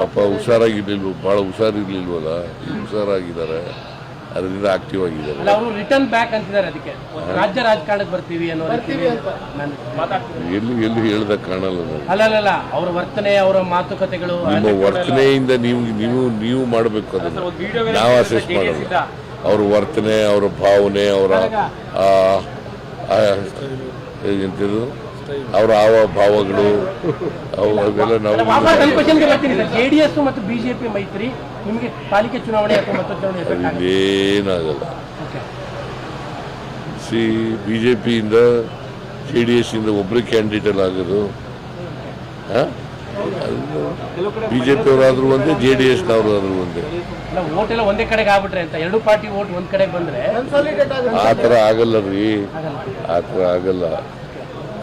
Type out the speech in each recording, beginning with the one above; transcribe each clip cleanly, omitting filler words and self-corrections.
ಪಾಪ ಹುಷಾರಾಗಿರ್ಲಿಲ್ವ, ಬಹಳ ಹುಷಾರಿರ್ಲಿಲ್ವಲ್ಲ, ಹುಷಾರಾಗಿದ್ದಾರೆ, ಅದರಿಂದ ಆಕ್ಟಿವ್ ಆಗಿದ್ದಾರೆ. ಅವರು ರಿಟರ್ನ್ ಬ್ಯಾಕ್ ಅಂತಿದ್ದಾರೆ, ಅದಕ್ಕೆ ರಾಜ್ಯ ರಾಜಕಾರಣಕ್ಕೆ ಬರ್ತೀವಿ ಅನ್ನೋ ಎಲ್ಲಿ ಹೇಳ್ದ ಕಾಣಲ್ಲ. ಅಲ್ಲ ಅವರ ವರ್ತನೆ, ಅವರ ಮಾತುಕತೆಗಳು, ನಿಮ್ಮ ವರ್ತನೆಯಿಂದ ನೀವು ಮಾಡಬೇಕು, ಅದನ್ನು ನಾವು ಅಸೆಸ್ ಮಾಡಲ್ಲ. ಅವ್ರ ವರ್ತನೆ, ಅವರ ಭಾವನೆ, ಅವರ ಎಂಥದ್ದು ಅವರ ಭಾವಗಳು ಅವೆಲ್ಲ ನಾವು. ಜೆಡಿಎಸ್ ಮತ್ತು ಬಿಜೆಪಿ ಮೈತ್ರಿ ನಿಮಗೆ ಪಾಲಿಕೆ ಚುನಾವಣೆ ಏನಾಗಲ್ಲ. ಬಿಜೆಪಿಯಿಂದ JDS ಇಂದ ಒಬ್ಬರು ಕ್ಯಾಂಡಿಡೇಟ್ ಆಗೋದು. ಬಿಜೆಪಿ ಅವರಾದ್ರೂ ಒಂದೇ, JDS-ನವರಾದ್ರೂ ಒಂದೇ. ವೋಟ್ ಎಲ್ಲ ಒಂದೇ ಕಡೆಗೆ ಆಗ್ಬಿಟ್ರೆ ಅಂತ, ಎರಡು ಪಾರ್ಟಿ ವೋಟ್ ಒಂದ್ ಕಡೆಗೆ ಬಂದ್ರೆ ಆ ಥರ ಆಗಲ್ಲ ರೀ, ಆ ಥರ ಆಗಲ್ಲ.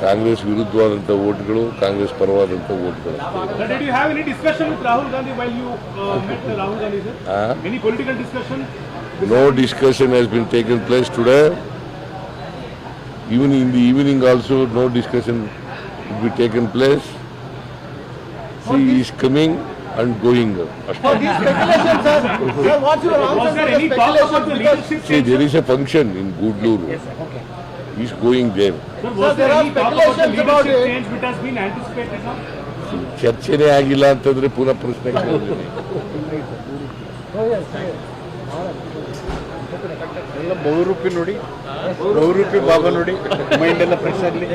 Congress ವಿರುದ್ಧವಾದಂಥ ವೋಟ್ಗಳು, Congress ಪರವಾದಂಥ ವೋಟ್ಗಳು. No discussion has been taken place today. Even in the evening also, no discussion will be taken place. See, he is coming and going. See, there is a function in Gudlur. He is going there. ಚರ್ಚೆನೇ ಆಗಿಲ್ಲ ಅಂತಂದ್ರೆ ಪುನಃ ಪ್ರಶ್ನೆ ಬಹುರೂಪಿ ನೋಡಿ, ಬಹುರೂಪಿ ಭಾವ ನೋಡಿ, mind ಎಲ್ಲ fresh ಆಗಲಿ.